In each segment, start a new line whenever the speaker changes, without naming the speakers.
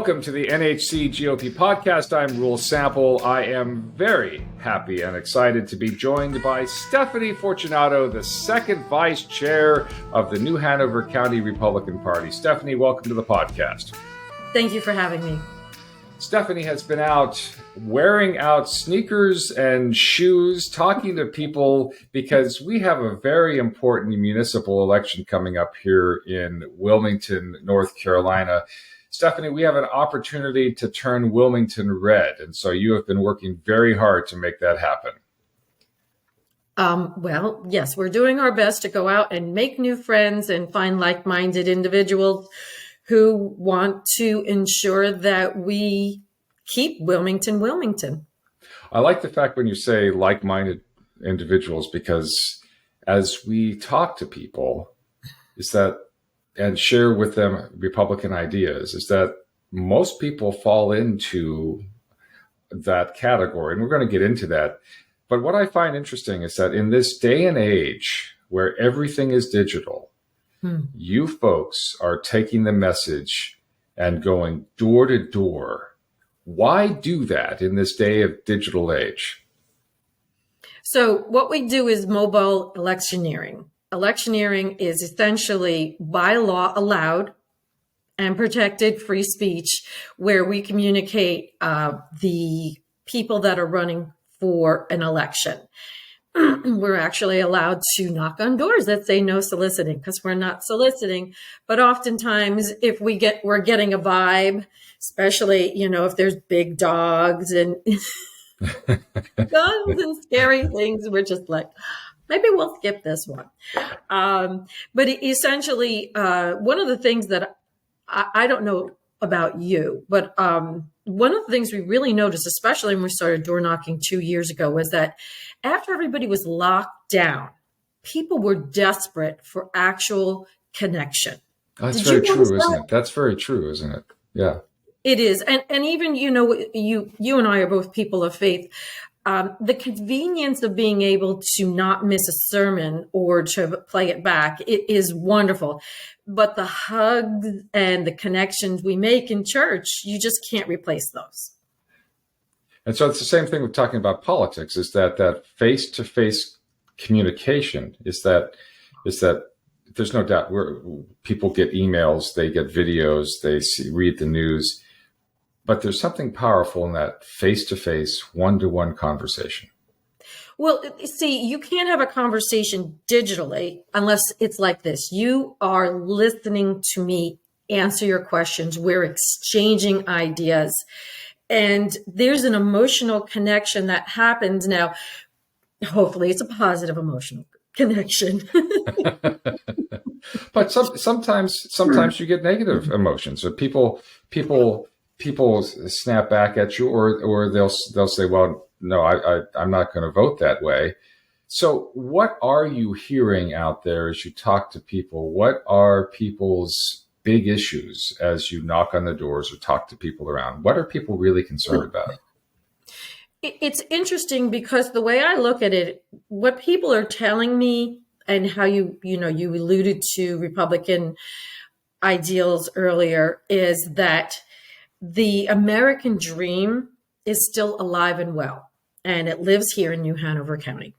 Welcome to the NHC GOP podcast. I'm Rule Sample. I am very happy and excited to be joined by Stephanie Fortunato, the second vice chair of the new Hanover County Republican Party. Stephanie, welcome to the podcast.
Thank you for having me.
Stephanie has been out wearing out sneakers and shoes, talking to people because we have a very important municipal election coming up here in Wilmington, North Carolina. Stephanie, we have an opportunity to turn Wilmington red, and so you have been working very hard to make that happen.
Well, yes, we're doing our best to go out and make new friends and find like-minded individuals who want to ensure that we keep Wilmington, Wilmington.
I like the fact when you say like-minded individuals, because as we talk to people, and share with them Republican ideas, is that most people fall into that category. And we're going to get into that. But what I find interesting is that in this day and age where everything is digital, you folks are taking the message and going door to door. Why do that in this day of digital age?
So what we do is mobile electioneering. Electioneering is essentially by law allowed and protected free speech, where we communicate the people that are running for an election. We're actually allowed to knock on doors that say no soliciting, because we're not soliciting. But oftentimes, if we're getting a vibe, especially, if there's big dogs and guns and scary things, we're just like, maybe we'll skip this one. But essentially, one of the things that I don't know about you, but one of the things we really noticed, especially when we started door knocking 2 years ago, was that after everybody was locked down, people were desperate for actual connection.
That's very true, isn't it? That's very true, isn't it? Yeah.
It is. And even, you and I are both people of faith. The convenience of being able to not miss a sermon or to play it back, it is wonderful. But the hugs and the connections we make in church, you just can't replace those.
And so it's the same thing with talking about politics, is that face-to-face communication is that there's no doubt people get emails, they get videos, they read the news. But there's something powerful in that face-to-face, one-to-one conversation.
Well, see, you can't have a conversation digitally unless it's like this. You are listening to me answer your questions. We're exchanging ideas. And there's an emotional connection that happens. Now, hopefully it's a positive emotional connection.
But sometimes you get negative emotions. So people snap back at you, or they'll say, well, no, I'm not going to vote that way. So what are you hearing out there as you talk to people? What are people's big issues as you knock on the doors or talk to people around? What are people really concerned about?
It's interesting because the way I look at it, what people are telling me, and how you alluded to Republican ideals earlier, is that the American dream is still alive and well, and it lives here in New Hanover County.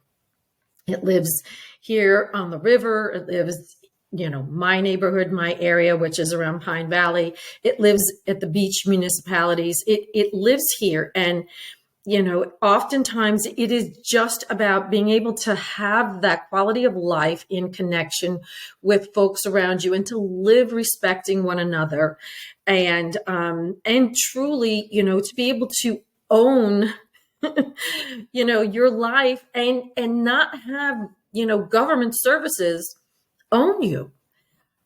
It lives here on the river. It lives, my neighborhood, my area, which is around Pine Valley. It lives at the beach municipalities. It lives here. And, oftentimes it is just about being able to have that quality of life in connection with folks around you and to live respecting one another. And truly, to be able to own, your life and not have, government services own you.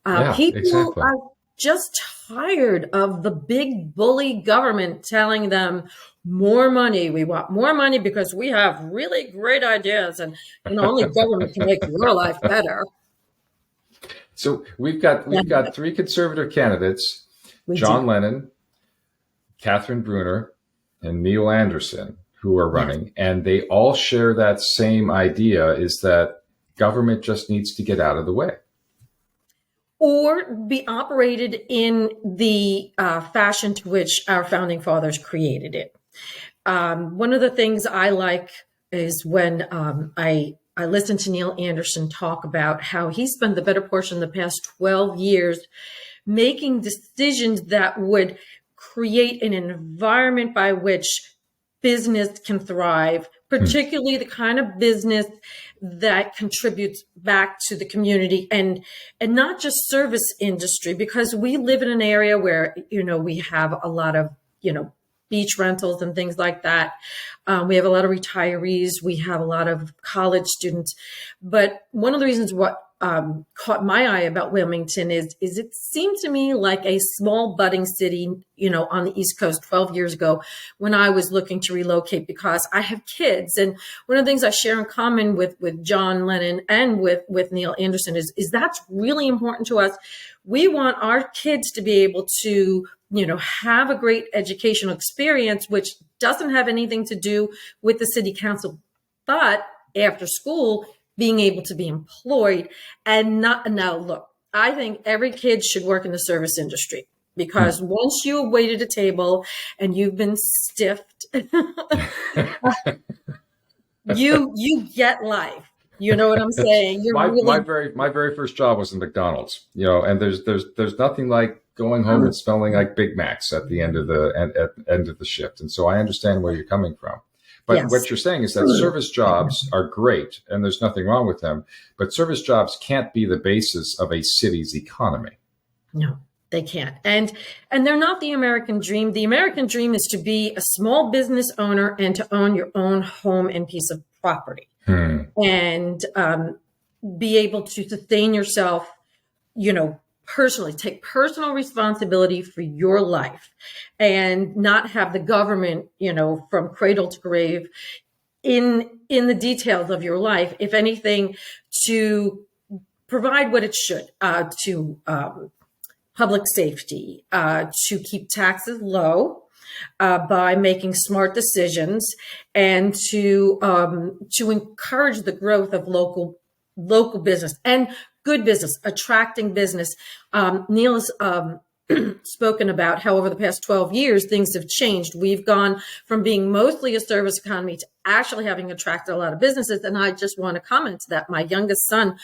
People
exactly.
are just tired of the big bully government telling them more money. We want more money because we have really great ideas, and only government can make your life better.
So we've got three conservative candidates: John Lennon, Catherine Bruner, and Neil Anderson, who are running, and they all share that same idea: is that government just needs to get out of the way.
or be operated in the fashion to which our founding fathers created it. One of the things I like is when I listened to Neil Anderson talk about how he spent the better portion of the past 12 years making decisions that would create an environment by which business can thrive, particularly the kind of business that contributes back to the community and not just service industry, because we live in an area where, we have a lot of, beach rentals and things like that. We have a lot of retirees. We have a lot of college students. But one of the reasons what caught my eye about Wilmington is it seemed to me like a small budding city, on the East Coast 12 years ago when I was looking to relocate, because I have kids. And one of the things I share in common with John Lennon and with Neil Anderson is that's really important to us. We want our kids to be able to, have a great educational experience, which doesn't have anything to do with the city council, but after school, being able to be employed and not. Now, look, I think every kid should work in the service industry, because once you waited a table and you've been stiffed, you get life. You know what I'm saying?
My very first job was in McDonald's, and there's nothing like going home and smelling like Big Macs at the end of the shift. And so I understand where you're coming from. But
Yes.
what you're saying is that service jobs are great and there's nothing wrong with them, but service jobs can't be the basis of a city's economy.
No, they can't. And they're not the American dream. The American dream is to be a small business owner and to own your own home and piece of property. And be able to sustain yourself, personally, take personal responsibility for your life and not have the government, from cradle to grave in the details of your life, if anything, to provide what it should to public safety, to keep taxes low, by making smart decisions, and to encourage the growth of local business and good business, attracting business. Neil has spoken about how over the past 12 years, things have changed. We've gone from being mostly a service economy to actually having attracted a lot of businesses. And I just want to comment that my youngest son,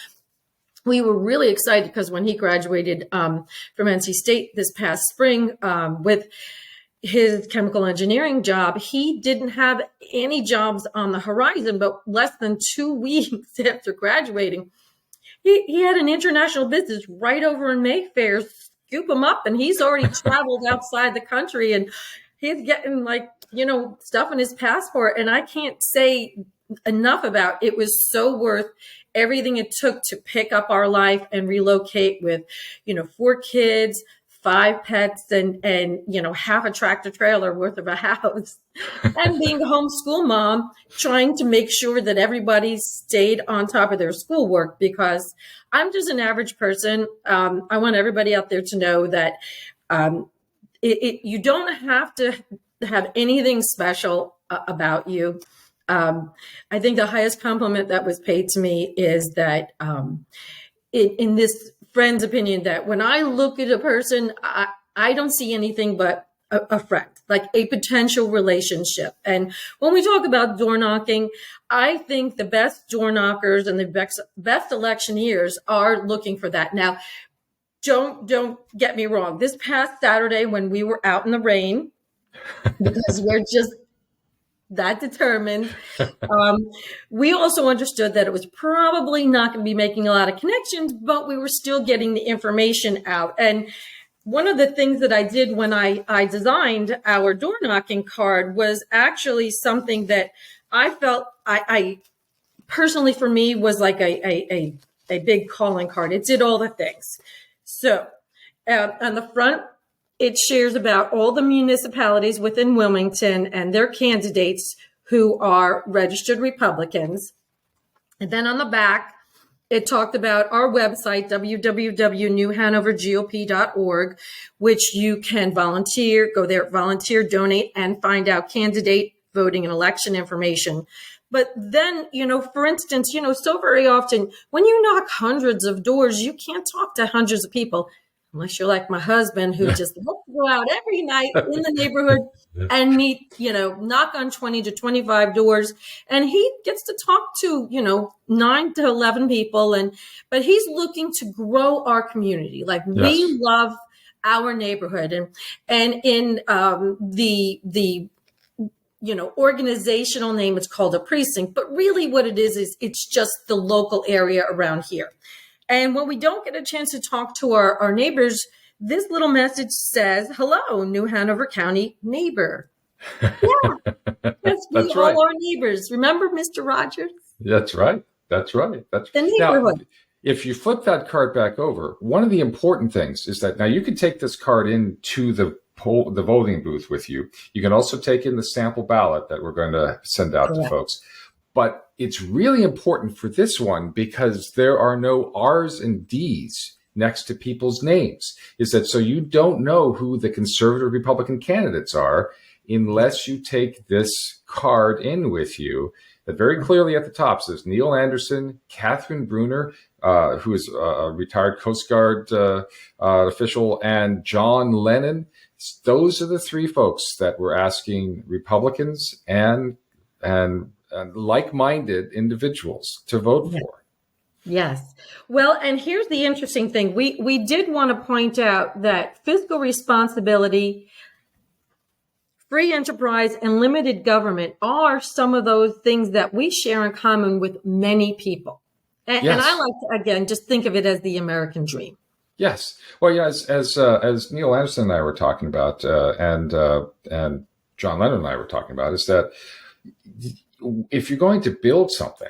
we were really excited because when he graduated from NC State this past spring with his chemical engineering job, he didn't have any jobs on the horizon, but less than 2 weeks after graduating, he had an international business right over in Mayfair. Scoop him up, and he's already traveled outside the country, and he's getting stuff in his passport. And I can't say enough about it. Was so worth everything it took to pick up our life and relocate with 4 kids, 5 pets, and half a tractor trailer worth of a house, and being a homeschool mom, trying to make sure that everybody stayed on top of their schoolwork, because I'm just an average person. I want everybody out there to know that you don't have to have anything special about you. I think the highest compliment that was paid to me is that in this friend's opinion, that when I look at a person, I don't see anything but a friend, like a potential relationship. And when we talk about door knocking, I think the best door knockers and the best electioneers are looking for that. Now, don't get me wrong. This past Saturday, when we were out in the rain, because we're just that determined, we also understood that it was probably not going to be making a lot of connections, but we were still getting the information out. And one of the things that I did when I designed our door knocking card was actually something that I felt I personally, for me, was like a big calling card. It did all the things. So on the front, it shares about all the municipalities within Wilmington and their candidates who are registered Republicans. And then on the back, it talked about our website, www.newhanovergop.org, which you can volunteer, go there, volunteer, donate, and find out candidate voting and election information. But then, for instance, so very often when you knock hundreds of doors, you can't talk to hundreds of people unless you're like my husband, who just loves to go out every night in the neighborhood and meet, knock on 20 to 25 doors. And he gets to talk to, 9 to 11 people. But he's looking to grow our community. Like we love our neighborhood. And in the organizational name, it's called a precinct. But really what it is it's just the local area around here. And when we don't get a chance to talk to our neighbors, this little message says, hello, New Hanover County neighbor. Yeah, that's right. All our neighbors. Remember Mr. Rogers?
That's right. That's right. That's
the neighborhood.
Now, if you flip that card back over, one of the important things is that now you can take this card into the voting booth with you. You can also take in the sample ballot that we're going to send out to folks. But it's really important for this one because there are no R's and D's next to people's names. Is that so you don't know who the conservative Republican candidates are unless you take this card in with you that very clearly at the top says Neil Anderson, Catherine Bruner, who is a retired Coast Guard official, and John Lennon. Those are the three folks that we're asking Republicans and like-minded individuals to vote for.
Yes. Well, and here's the interesting thing. We did want to point out that fiscal responsibility, free enterprise, and limited government are some of those things that we share in common with many people. And I like to, again, just think of it as the American dream.
Yes. Well, yeah, as Neil Anderson and I were talking about, and John Lennon and I were talking about, is that if you're going to build something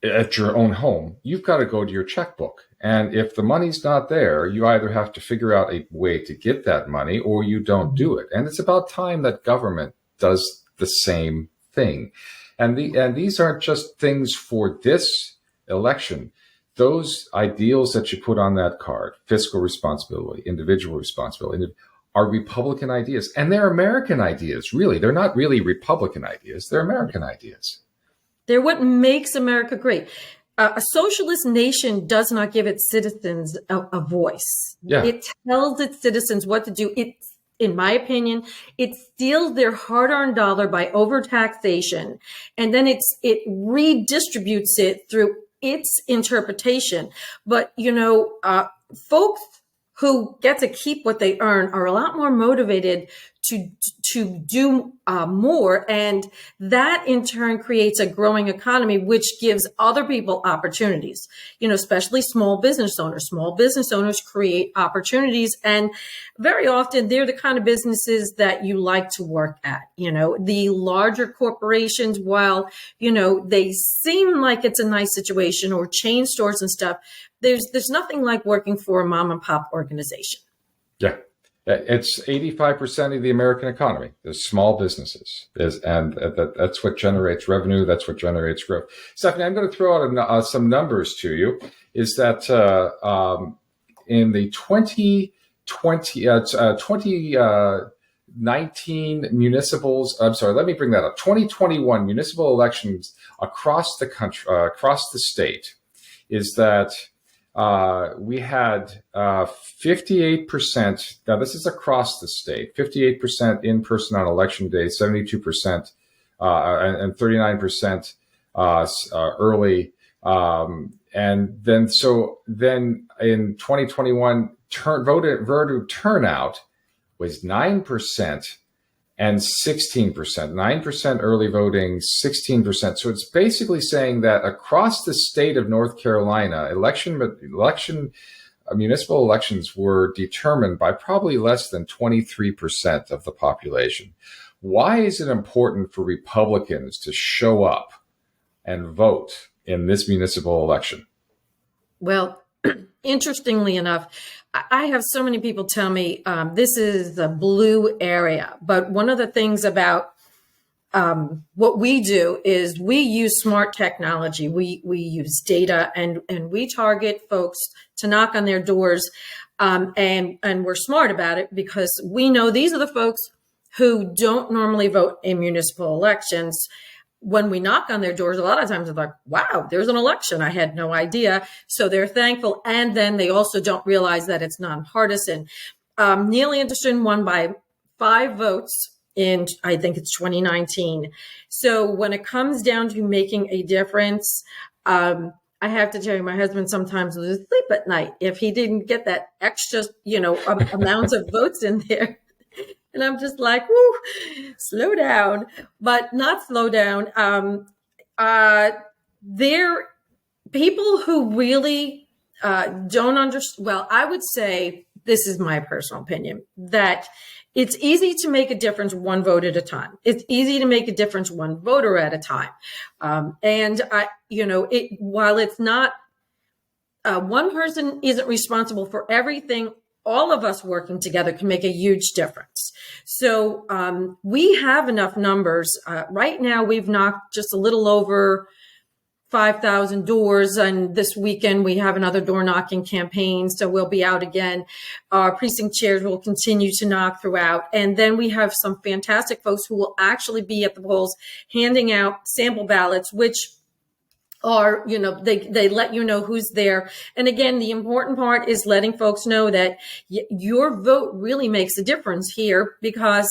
at your own home, you've got to go to your checkbook. And if the money's not there, you either have to figure out a way to get that money or you don't do it. And it's about time that government does the same thing. And these aren't just things for this election. Those ideals that you put on that card, fiscal responsibility, individual responsibility, are Republican ideas. And they're American ideas, really. They're not really Republican ideas. They're American ideas.
They're what makes America great. A socialist nation does not give its citizens a voice. Yeah. It tells its citizens what to do. In my opinion, it steals their hard-earned dollar by overtaxation, and then it redistributes it through its interpretation. But, folks who get to keep what they earn are a lot more motivated to do more. And that in turn creates a growing economy, which gives other people opportunities, especially small business owners. Small business owners create opportunities. And very often they're the kind of businesses that you like to work at. The larger corporations, while, they seem like it's a nice situation, or chain stores and stuff, there's nothing like working for a mom and pop organization.
Yeah. It's 85% of the American economy. There's small businesses, and that's what generates revenue. That's what generates growth. Stephanie, I'm going to throw out some numbers to you. Is that in the 2019 municipals? I'm sorry. Let me bring that up. 2021 municipal elections across the country, across the state, is that. We had 58%. Now, this is across the state. 58% in person on election day, 72% and 39% early. And then in 2021, voter turnout was 9%. And 16%, 9% early voting, 16%. So it's basically saying that across the state of North Carolina, municipal elections were determined by probably less than 23% of the population. Why is it important for Republicans to show up and vote in this municipal election?
Well, interestingly enough, I have so many people tell me this is a blue area. But one of the things about what we do is we use smart technology. We use data and we target folks to knock on their doors. And we're smart about it because we know these are the folks who don't normally vote in municipal elections. when we knock on their doors, a lot of times they're like, wow, there's an election. I had no idea. So they're thankful. And then they also don't realize that it's nonpartisan. Neil Anderson won by 5 votes in, I think it's 2019. So when it comes down to making a difference, I have to tell you, my husband sometimes loses sleep at night if he didn't get that extra, amount of votes in there. And I'm just like, whoo, slow down, but not slow down. There, people who really don't understand. Well, I would say, this is my personal opinion, that it's easy to make a difference one vote at a time. It's easy to make a difference one voter at a time. While it's not, one person isn't responsible for everything, all of us working together can make a huge difference. So we have enough numbers. Right now, we've knocked just a little over 5,000 doors. And this weekend, we have another door knocking campaign. So we'll be out again. Our precinct chairs will continue to knock throughout. And then we have some fantastic folks who will actually be at the polls handing out sample ballots, which are, they let you know who's there. And again, the important part is letting folks know that your vote really makes a difference here, because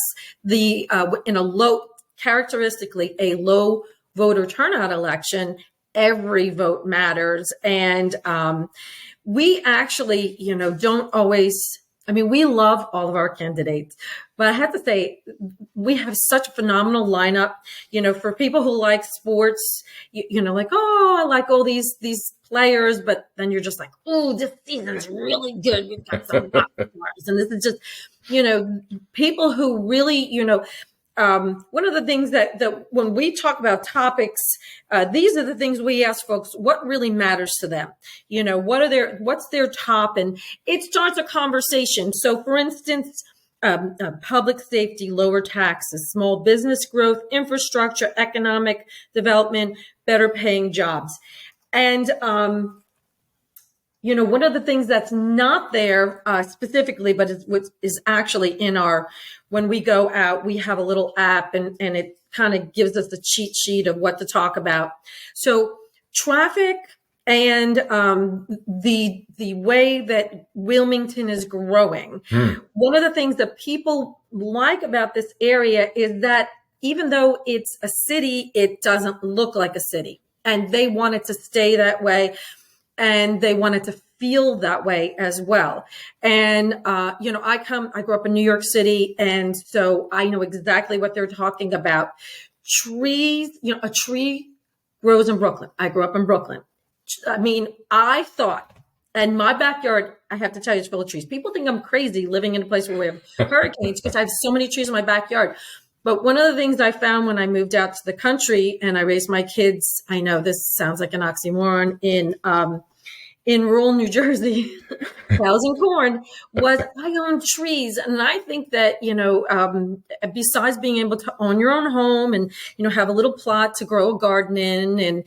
characteristically a low voter turnout election, every vote matters. And we actually, don't always, we love all of our candidates, but I have to say, we have such a phenomenal lineup, for people who like sports, like, oh, I like all these players, but then you're just like, oh, this season's really good. We've got some rock stars. And this is just, people who really, one of the things that when we talk about topics, these are the things we ask folks, what really matters to them? What's their top? And it starts a conversation. So for instance, public safety, lower taxes, small business growth, infrastructure, economic development, better paying jobs. And, one of the things that's not there specifically, but is actually in when we go out, we have a little app and it kind of gives us the cheat sheet of what to talk about. So traffic and the way that Wilmington is growing. One of the things that people like about this area is that even though it's a city, it doesn't look like a city. And they want it to stay that way. And they want it to feel that way as well. And, I grew up in New York City. And so I know exactly what they're talking about. Trees, a tree grows in Brooklyn. I grew up in Brooklyn. I thought, and my backyard, I have to tell you, is full of trees. People think I'm crazy living in a place where we have hurricanes because I have so many trees in my backyard. But one of the things I found when I moved out to the country and I raised my kids, I know this sounds like an oxymoron, in rural New Jersey, housing corn, was I own trees. And I think that, besides being able to own your own home and, have a little plot to grow a garden in and,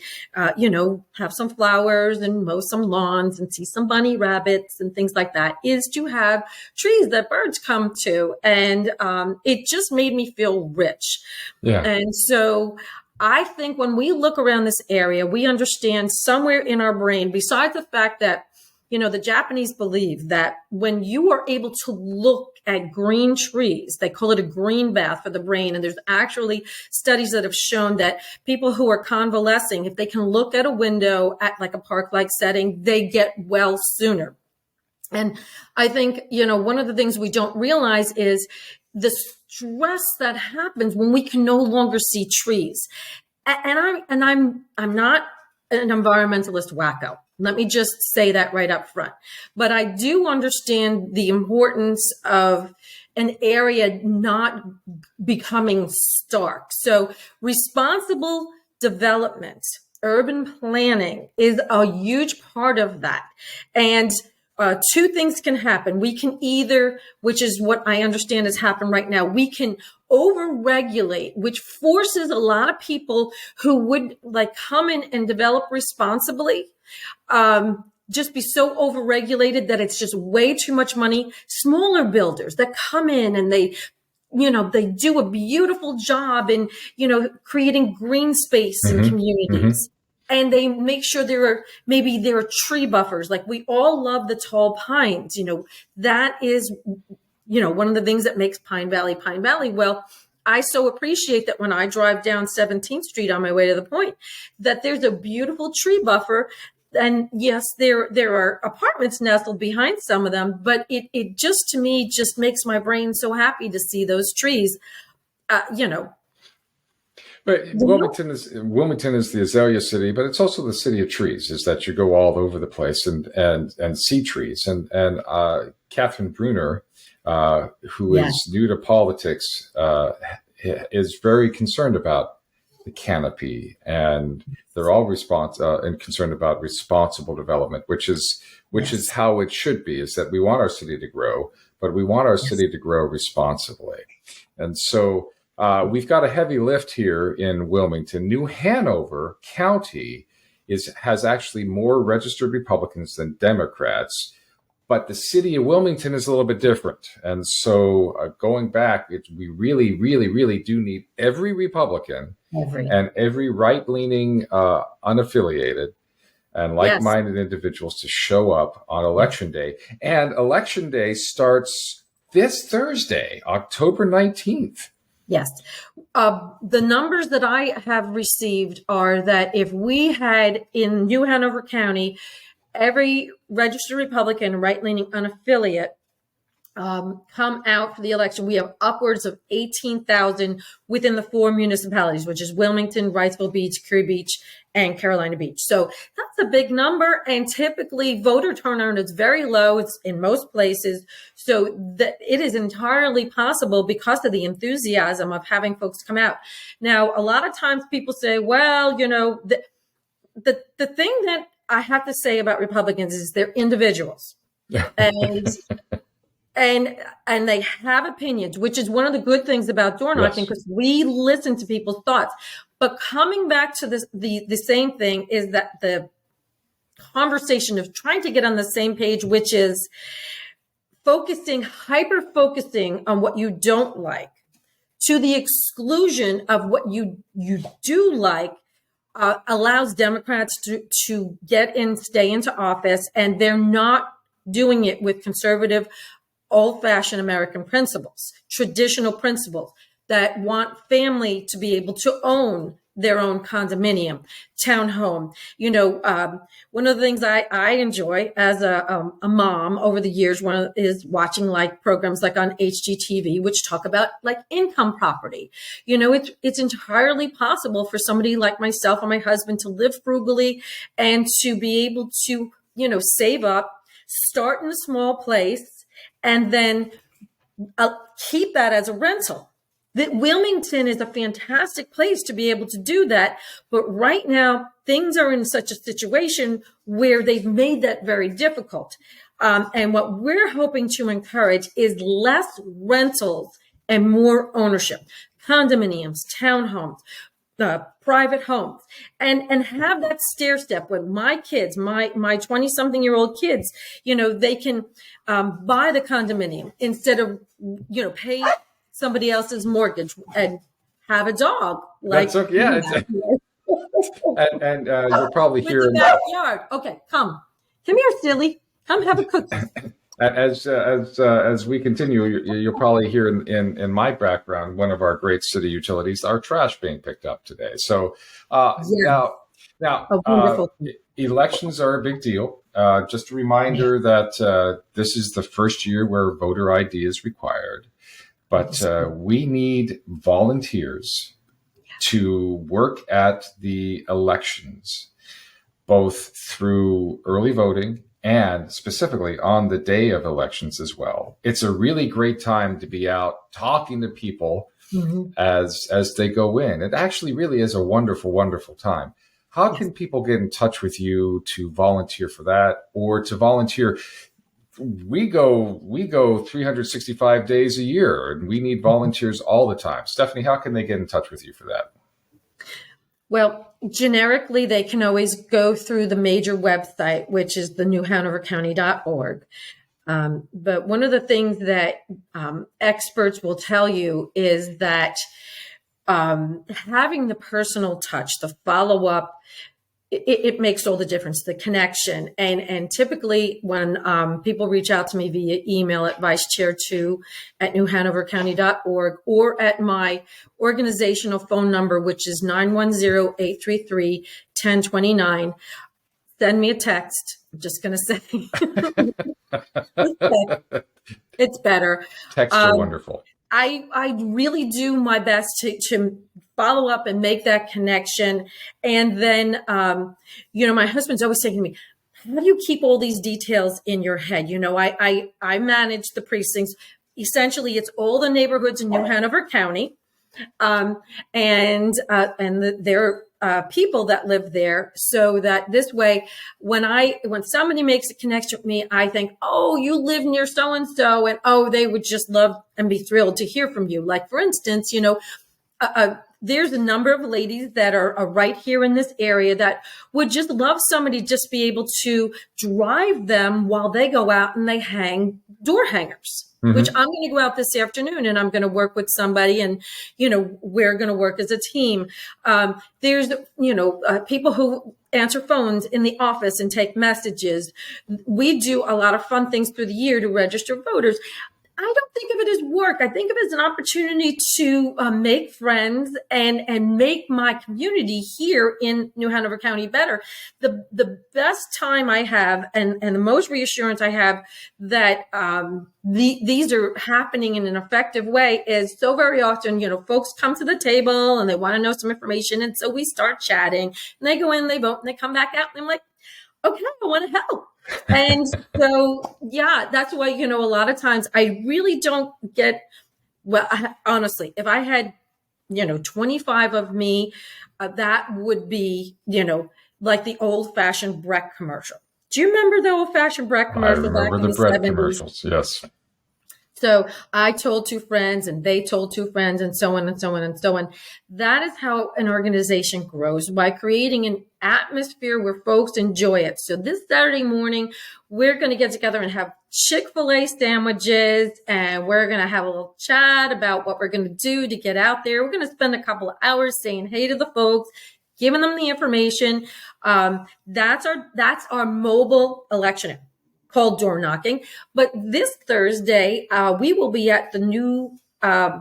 have some flowers and mow some lawns and see some bunny rabbits and things like that, is to have trees that birds come to. And it just made me feel rich. Yeah. And so I think when we look around this area, we understand somewhere in our brain, besides the fact that, the Japanese believe that when you are able to look at green trees, they call it a green bath for the brain. And there's actually studies that have shown that people who are convalescing, if they can look at a window at like a park-like setting, they get well sooner. And I think, one of the things we don't realize is the stress that happens when we can no longer see trees. And I'm not an environmentalist wacko. Let me just say that right up front. But I do understand the importance of an area not becoming stark. So responsible development, urban planning is a huge part of that. And two things can happen. We can either, which is what I understand has happened right now, we can overregulate, which forces a lot of people who would like come in and develop responsibly, just be so overregulated that it's just way too much money. Smaller builders that come in and they they do a beautiful job in, creating green space in communities. And they make sure there are tree buffers. Like, we all love the tall pines. That is, one of the things that makes Pine Valley, Pine Valley. Well, I so appreciate that when I drive down 17th Street on my way to the Point, that there's a beautiful tree buffer. And yes, there are apartments nestled behind some of them, but it just, to me, just makes my brain so happy to see those trees,
But Wilmington is the azalea city, but it's also the city of trees. Is that you go all over the place and see trees. And Catherine Bruner, who is new to politics, is very concerned about the canopy, and they're all and concerned about responsible development, which is how it should be. Is that we want our city to grow, but we want our city to grow responsibly, and so. We've got a heavy lift here in Wilmington. New Hanover County has actually more registered Republicans than Democrats, but the city of Wilmington is a little bit different. And so going back, we really, really, really do need every Republican and every right-leaning unaffiliated and like-minded individuals to show up on Election Day. And Election Day starts this Thursday, October 19th.
Yes. The numbers that I have received are that if we had in New Hanover County, every registered Republican, right-leaning unaffiliate, come out for the election, we have upwards of 18,000 within the 4 municipalities, which is Wilmington, Wrightsville Beach, Curie Beach, and Carolina Beach. So that's a big number. And typically voter turnout is very low. It's in most places. So that it is entirely possible because of the enthusiasm of having folks come out. Now, a lot of times people say, well, the thing that I have to say about Republicans is they're individuals. And they have opinions, which is one of the good things about door knocking, because we listen to people's thoughts. But coming back to the same thing is that the conversation of trying to get on the same page, which is hyper focusing on what you don't like to the exclusion of what you do like, allows Democrats to get in, stay into office, and they're not doing it with conservative, old-fashioned American principles, traditional principles that want family to be able to own their own condominium, townhome. One of the things I enjoy as a mom over the years, is watching like programs like on HGTV, which talk about like income property. It's entirely possible for somebody like myself and my husband to live frugally and to be able to, save up, start in a small place, and then keep that as a rental. That Wilmington is a fantastic place to be able to do that. But right now, things are in such a situation where they've made that very difficult. And what we're hoping to encourage is less rentals and more ownership, condominiums, townhomes, private homes, and have that stair step when my kids, my 20-something-year-old kids, they can buy the condominium instead of, pay somebody else's mortgage and have a dog. Like,
that's okay. Yeah. And you're probably hearing
backyard. Okay, come here, silly. Come have a cookie.
As we continue, you'll probably hear in my background, one of our great city utilities, our trash being picked up today. So now elections are a big deal. Just a reminder that this is the first year where voter ID is required, but we need volunteers to work at the elections, both through early voting and specifically on the day of elections as well. It's a really great time to be out talking to people as they go in. It actually really is a wonderful, wonderful time. How can people get in touch with you to volunteer for that, or to volunteer? We go 365 days a year, and we need volunteers all the time. Stephanie, how can they get in touch with you for that?
Well, generically, they can always go through the major website, which is the newhanovercounty.org. But one of the things that experts will tell you is that having the personal touch, the follow up, it makes all the difference, the connection. And typically when people reach out to me via email at vicechair2@newhanovercounty.org or at my organizational phone number, which is 910-833-1029, send me a text. I'm just going to say it's better.
Texts are wonderful.
I really do my best to follow up and make that connection. And then, my husband's always saying to me, how do you keep all these details in your head? I manage the precincts. Essentially, it's all the neighborhoods in New Hanover County. And there are people that live there, so that this way, when somebody makes a connection with me, I think, oh, you live near so-and-so, and oh, they would just love and be thrilled to hear from you. Like, for instance, there's a number of ladies that are right here in this area that would just love somebody just be able to drive them while they go out and they hang door hangers. Mm-hmm. Which I'm going to go out this afternoon and I'm going to work with somebody, and, we're going to work as a team. There's, people who answer phones in the office and take messages. We do a lot of fun things through the year to register voters. I don't think of it as work. I think of it as an opportunity to make friends and make my community here in New Hanover County better. The best time I have and the most reassurance I have that these are happening in an effective way is so very often, folks come to the table and they want to know some information. And so we start chatting and they go in, they vote, and they come back out. And I'm like, okay, I want to help. And so, that's why, a lot of times I really don't get, honestly, if I had, 25 of me, that would be, like the old fashioned Breck commercial. Do you remember the old fashioned Breck commercial?
I remember the Breck commercials. Yes.
So I told two friends and they told two friends and so on and so on and so on. That is how an organization grows, by creating an atmosphere where folks enjoy it. So this Saturday morning, we're going to get together and have Chick-fil-A sandwiches, and we're going to have a little chat about what we're going to do to get out there. We're going to spend a couple of hours saying hey to the folks, giving them the information. That's our mobile electioneer, called door knocking. But this Thursday, we will be at the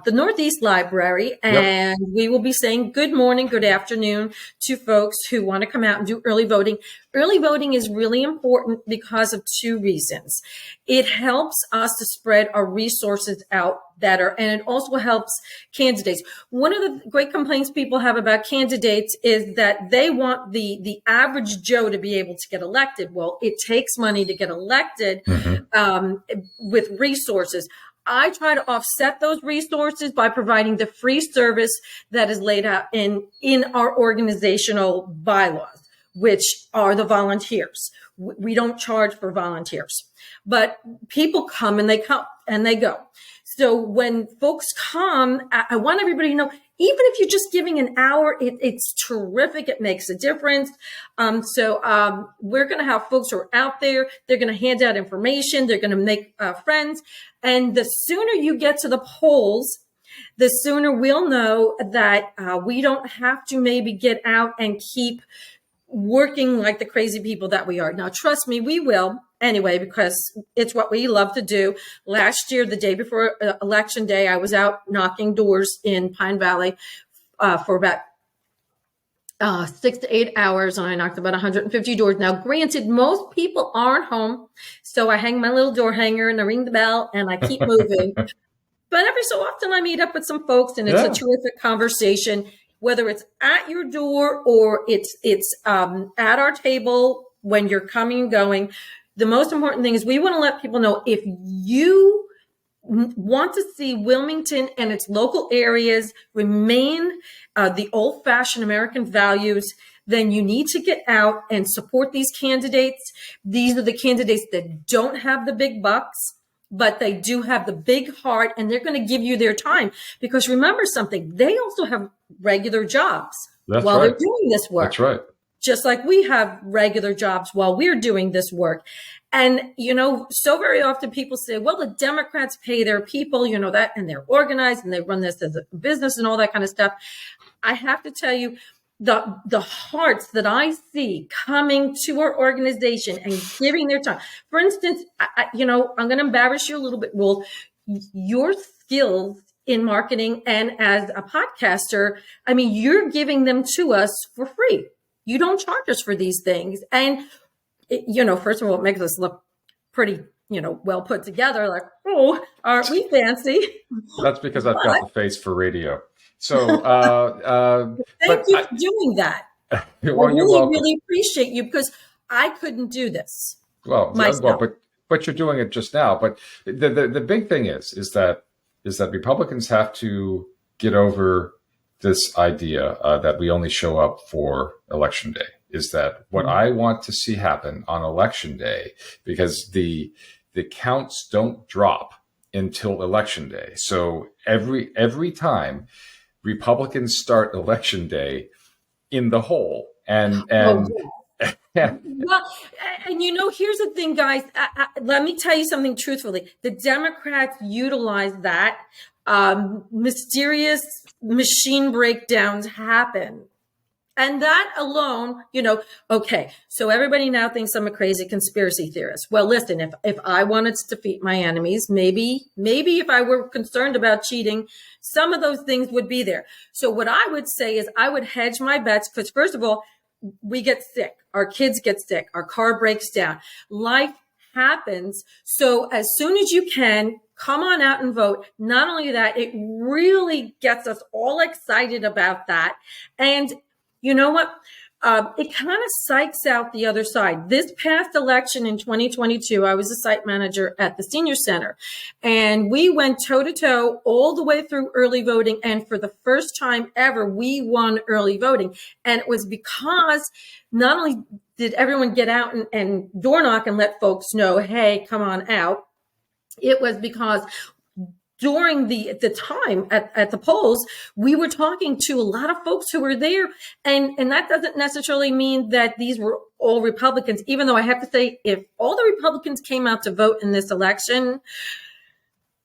Northeast Library, and we will be saying good morning, good afternoon to folks who want to come out and do early voting. Early voting is really important because of two reasons. It helps us to spread our resources out better, and it also helps candidates. One of the great complaints people have about candidates is that they want the average Joe to be able to get elected. Well, it takes money to get elected with resources. I try to offset those resources by providing the free service that is laid out in our organizational bylaws, which are the volunteers. We don't charge for volunteers, but people come and they go. So when folks come, I want everybody to know, even if you're just giving an hour, it's terrific. It makes a difference. So we're going to have folks who are out there. They're going to hand out information. They're going to make friends. And the sooner you get to the polls, the sooner we'll know that we don't have to maybe get out and keep working like the crazy people that we are. Now, trust me, we will anyway, because it's what we love to do. Last year, the day before Election Day, I was out knocking doors in Pine Valley for about 6 to 8 hours, and I knocked about 150 doors. Now, granted, most people aren't home, so I hang my little door hanger and I ring the bell and I keep moving. But every so often I meet up with some folks, and it's a terrific conversation, whether it's at your door or it's at our table when you're coming and going. The most important thing is we want to let people know, if you want to see Wilmington and its local areas remain the old-fashioned American values, then you need to get out and support these candidates. These are the candidates that don't have the big bucks, but they do have the big heart, and they're going to give you their time. Because remember something, they also have regular jobs while they're doing this work.
That's right.
just like we have regular jobs while we're doing this work. And, so very often people say, well, the Democrats pay their people, that, and they're organized and they run this as a business and all that kind of stuff. I have to tell you, the hearts that I see coming to our organization and giving their time. For instance, I'm going to embarrass you a little bit, Will. Your skills in marketing and as a podcaster, you're giving them to us for free. You don't charge us for these things. And, first of all, it makes us look pretty, well put together. Like, oh, aren't we fancy?
That's because I've got the face for radio. So,
thank you for doing that.
Well, you're welcome.
Really appreciate you, because I couldn't do this.
But you're doing it just now. But the big thing is that Republicans have to get over this idea that we only show up for Election Day. Is that what I want to see happen on Election Day? Because the counts don't drop until Election Day. So every time Republicans start Election Day in the hole, and well,
and here's the thing, guys. Let me tell you something truthfully. The Democrats utilize that. Mysterious machine breakdowns happen. And that alone, okay, so everybody now thinks I'm a crazy conspiracy theorist. Well, listen, if I wanted to defeat my enemies, maybe if I were concerned about cheating, some of those things would be there. So what I would say is I would hedge my bets, because first of all, we get sick, our kids get sick, our car breaks down, life happens. So as soon as you can, come on out and vote. Not only that, it really gets us all excited about that. And you know what? It kind of psychs out the other side. This past election in 2022, I was a site manager at the senior center, and we went toe to toe all the way through early voting. And for the first time ever, we won early voting. And it was because not only did everyone get out and door knock and let folks know, hey, come on out. It was because during the time at the polls, we were talking to a lot of folks who were there. And that doesn't necessarily mean that these were all Republicans, even though I have to say, if all the Republicans came out to vote in this election,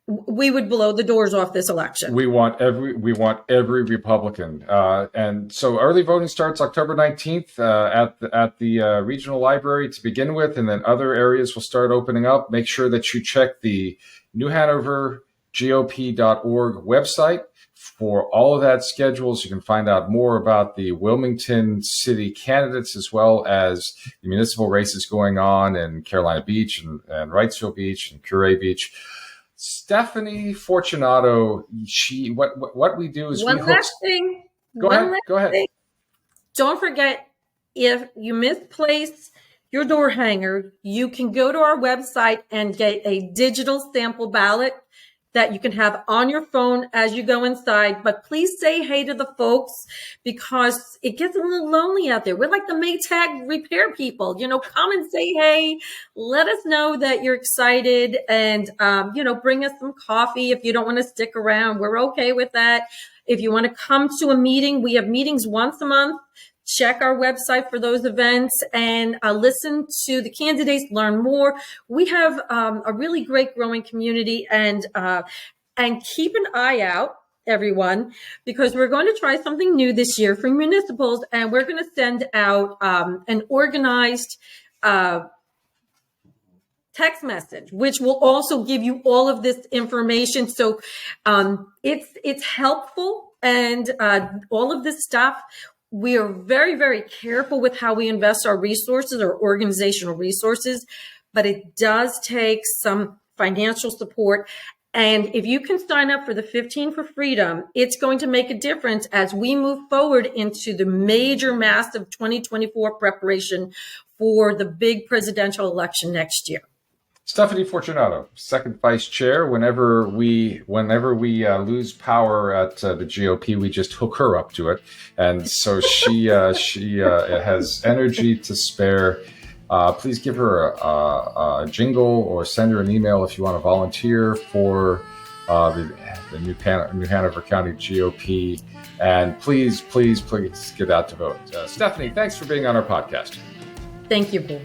we would blow the doors off this election.
We want every Republican. And so early voting starts October 19th at the regional library to begin with, and then other areas will start opening up. Make sure that you check the New Hanover GOP.org website for all of that schedules. You can find out more about the Wilmington city candidates, as well as the municipal races going on in Carolina Beach and Wrightsville Beach and Curray Beach. Stephanie Fortunato, what we do is
Go ahead. Don't forget, if you misplace your door hanger, you can go to our website and get a digital sample ballot that you can have on your phone as you go inside. But please say hey to the folks, because it gets a little lonely out there. We're like the Maytag repair people, come and say hey, let us know that you're excited, and, bring us some coffee. If you don't want to stick around, we're okay with that. If you want to come to a meeting, we have meetings once a month. Check our website for those events and listen to the candidates, learn more. We have a really great growing community, and keep an eye out, everyone, because we're going to try something new this year for municipals, and we're going to send out an organized text message, which will also give you all of this information. So it's helpful, and all of this stuff. We are very, very careful with how we invest our resources, our organizational resources, but it does take some financial support. And if you can sign up for the 15 for Freedom, it's going to make a difference as we move forward into the major, massive 2024 preparation for the big presidential election next year.
Stephanie Fortunato, second vice chair. Whenever we lose power at the GOP, we just hook her up to it, and so she has energy to spare. Please give her a jingle or send her an email if you want to volunteer for the New Hanover County GOP. And please get out to vote. Stephanie, thanks for being on our podcast.
Thank you, Paul.